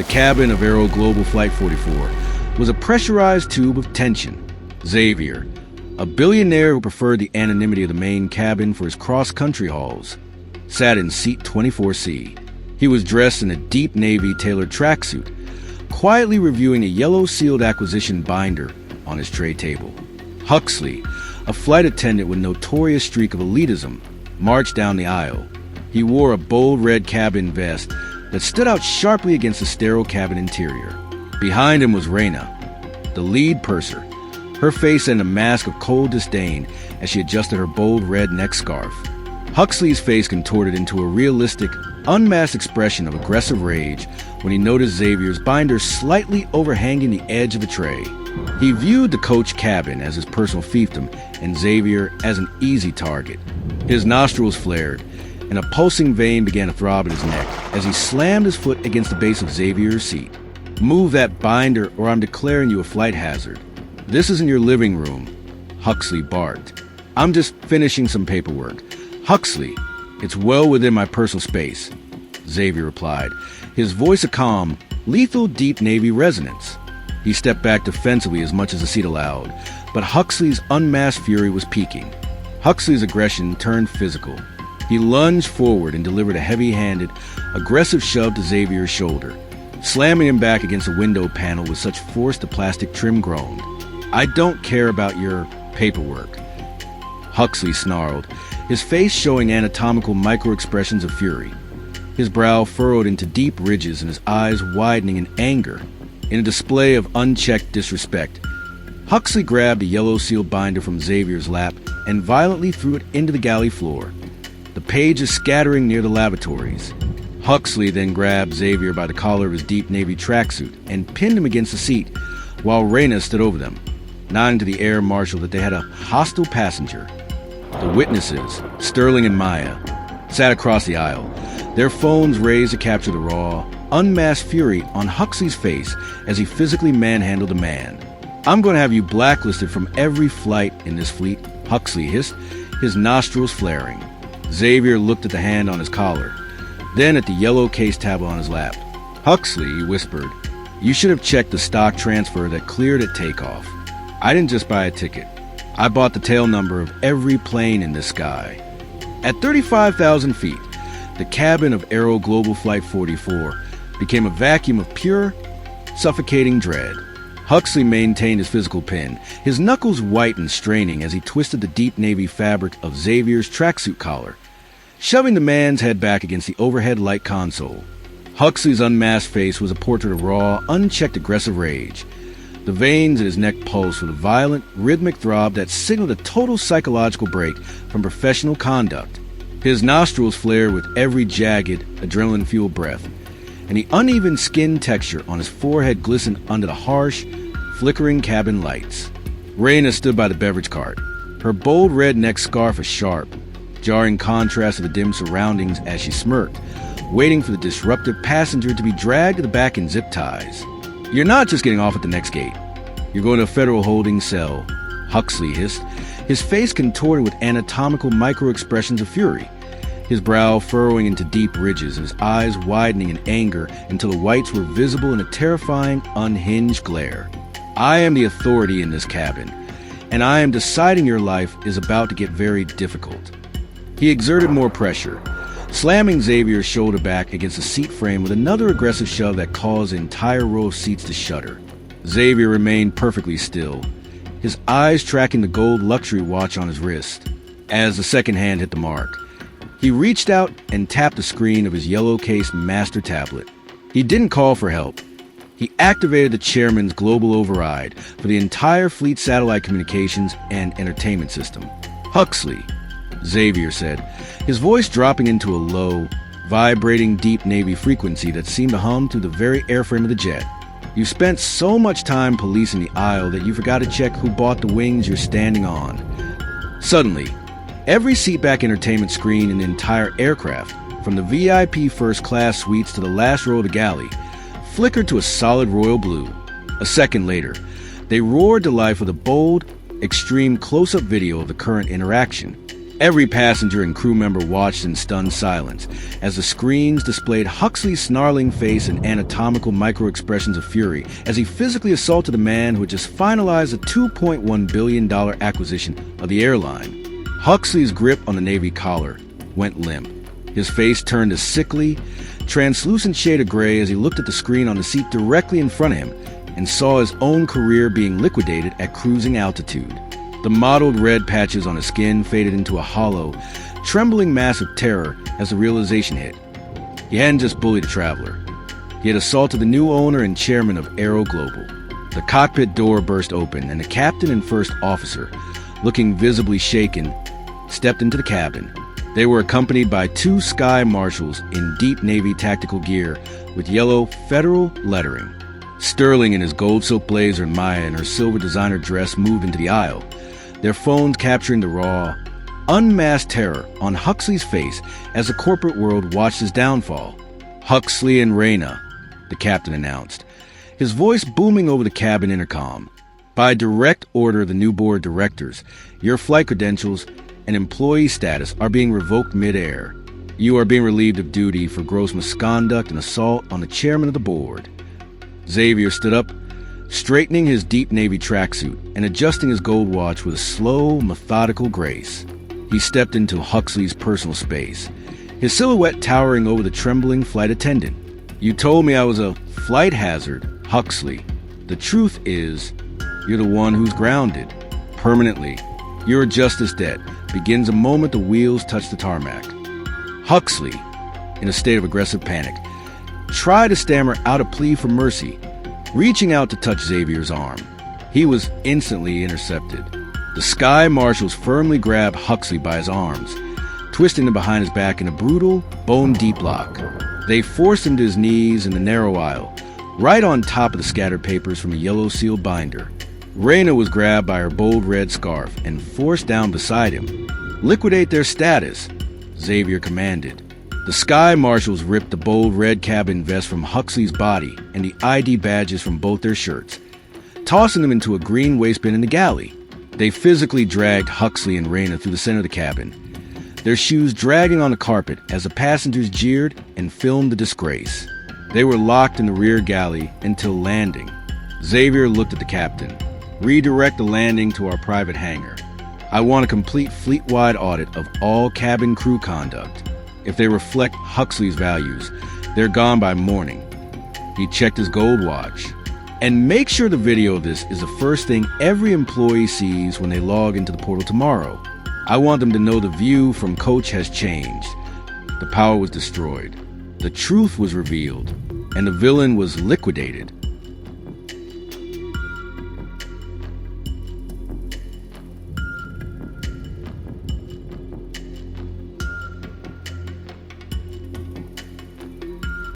The cabin of Aero Global Flight 44 was a pressurized tube of tension. Xavier, a billionaire who preferred the anonymity of the main cabin for his cross-country hauls, sat in seat 24C. He was dressed in a deep navy tailored tracksuit, quietly reviewing a yellow sealed acquisition binder on his tray table. Huxley, a flight attendant with a notorious streak of elitism, marched down the aisle. He wore a bold red cabin vest that stood out sharply against the sterile cabin interior. Behind him was Raina, the lead purser, her face in a mask of cold disdain as she adjusted her bold red neck scarf. Huxley's face contorted into a realistic, unmasked expression of aggressive rage when he noticed Xavier's binder slightly overhanging the edge of the tray. He viewed the coach cabin as his personal fiefdom and Xavier as an easy target. His nostrils flared, and a pulsing vein began to throb in his neck as he slammed his foot against the base of Xavier's seat. "Move that binder or I'm declaring you a flight hazard. This isn't your living room," Huxley barked. "I'm just finishing some paperwork." "Huxley, it's well within my personal space," Xavier replied, his voice a calm, lethal deep Navy resonance. He stepped back defensively as much as the seat allowed, but Huxley's unmasked fury was peaking. Huxley's aggression turned physical. He lunged forward and delivered a heavy-handed, aggressive shove to Xavier's shoulder, slamming him back against a window panel with such force the plastic trim groaned. "I don't care about your paperwork," Huxley snarled, his face showing anatomical micro-expressions of fury. His brow furrowed into deep ridges and his eyes widening in anger. In a display of unchecked disrespect, Huxley grabbed the yellow sealed binder from Xavier's lap and violently threw it into the galley floor, the pages scattering near the lavatories. Huxley then grabbed Xavier by the collar of his deep navy tracksuit and pinned him against the seat, while Raina stood over them, nodding to the air marshal that they had a hostile passenger. The witnesses, Sterling and Maya, sat across the aisle, their phones raised to capture the raw, unmasked fury on Huxley's face as he physically manhandled a man. "I'm going to have you blacklisted from every flight in this fleet," Huxley hissed, his nostrils flaring. Xavier looked at the hand on his collar, then at the yellow case tablet on his lap. "Huxley," he whispered, "you should have checked the stock transfer that cleared at takeoff. I didn't just buy a ticket. I bought the tail number of every plane in this sky." At 35,000 feet, the cabin of Aero Global Flight 44 became a vacuum of pure, suffocating dread. Huxley maintained his physical pin, his knuckles white and straining as he twisted the deep navy fabric of Xavier's tracksuit collar, shoving the man's head back against the overhead light console. Huxley's unmasked face was a portrait of raw, unchecked aggressive rage. The veins in his neck pulsed with a violent, rhythmic throb that signaled a total psychological break from professional conduct. His nostrils flared with every jagged, adrenaline-fueled breath, and the uneven skin texture on his forehead glistened under the harsh, flickering cabin lights. Raina stood by the beverage cart, her bold red neck scarf a sharp, jarring contrast to the dim surroundings as she smirked, waiting for the disruptive passenger to be dragged to the back in zip ties. "You're not just getting off at the next gate. You're going to a federal holding cell," Huxley hissed, his face contorted with anatomical micro-expressions of fury, his brow furrowing into deep ridges and his eyes widening in anger until the whites were visible in a terrifying, unhinged glare. "I am the authority in this cabin, and I am deciding your life is about to get very difficult." He exerted more pressure, slamming Xavier's shoulder back against the seat frame with another aggressive shove that caused the entire row of seats to shudder. Xavier remained perfectly still, his eyes tracking the gold luxury watch on his wrist. As the second hand hit the mark, he reached out and tapped the screen of his yellow-cased master tablet. He didn't call for help. He activated the chairman's global override for the entire fleet satellite communications and entertainment system. "Huxley," Xavier said, his voice dropping into a low, vibrating deep Navy frequency that seemed to hum through the very airframe of the jet. "You spent so much time policing the aisle that you forgot to check who bought the wings you're standing on." Suddenly, every seatback entertainment screen in the entire aircraft, from the VIP first-class suites to the last row of the galley, flickered to a solid royal blue. A second later, they roared to life with a bold, extreme close-up video of the current interaction. Every passenger and crew member watched in stunned silence as the screens displayed Huxley's snarling face and anatomical micro-expressions of fury as he physically assaulted a man who had just finalized a $2.1 billion acquisition of the Airline. Huxley's grip on the Navy collar went limp. His face turned a sickly, translucent shade of gray as he looked at the screen on the seat directly in front of him and saw his own career being liquidated at cruising altitude. The mottled red patches on his skin faded into a hollow, trembling mass of terror as the realization hit. He hadn't just bullied a traveler. He had assaulted the new owner and chairman of Aero Global. The cockpit door burst open, and the captain and first officer, looking visibly shaken, stepped into the cabin. They were accompanied by two sky marshals in deep Navy tactical gear with yellow Federal lettering. Sterling in his gold silk blazer and Maya in her silver designer dress moved into the aisle, their phones capturing the raw, unmasked terror on Huxley's face as the corporate world watched his downfall. "Huxley and Reyna," the captain announced, his voice booming over the cabin intercom. "By direct order of the new board of directors, your flight credentials and employee status are being revoked mid-air. You are being relieved of duty for gross misconduct and assault on the chairman of the board." Xavier stood up, straightening his deep Navy tracksuit and adjusting his gold watch with a slow, methodical grace. He stepped into Huxley's personal space, his silhouette towering over the trembling flight attendant. "You told me I was a flight hazard, Huxley. The truth is, you're the one who's grounded. Permanently. Your justice debt begins the moment the wheels touch the tarmac." Huxley, in a state of aggressive panic, tried to stammer out a plea for mercy, reaching out to touch Xavier's arm. He was instantly intercepted. The sky marshals firmly grabbed Huxley by his arms, twisting him behind his back in a brutal, bone-deep lock. They forced him to his knees in the narrow aisle, right on top of the scattered papers from a yellow sealed binder. Reyna was grabbed by her bold red scarf and forced down beside him. "Liquidate their status," Xavier commanded. The sky marshals ripped the bold red cabin vest from Huxley's body and the ID badges from both their shirts, tossing them into a green waste bin in the galley. They physically dragged Huxley and Reyna through the center of the cabin, their shoes dragging on the carpet as the passengers jeered and filmed the disgrace. They were locked in the rear galley until landing. Xavier looked at the captain. "Redirect the landing to our private hangar. I want a complete fleet-wide audit of all cabin crew conduct. If they reflect Huxley's values, they're gone by morning." He checked his gold watch. "And make sure the video of this is the first thing every employee sees when they log into the portal tomorrow. I want them to know the view from coach has changed. The power was destroyed. The truth was revealed, and the villain was liquidated.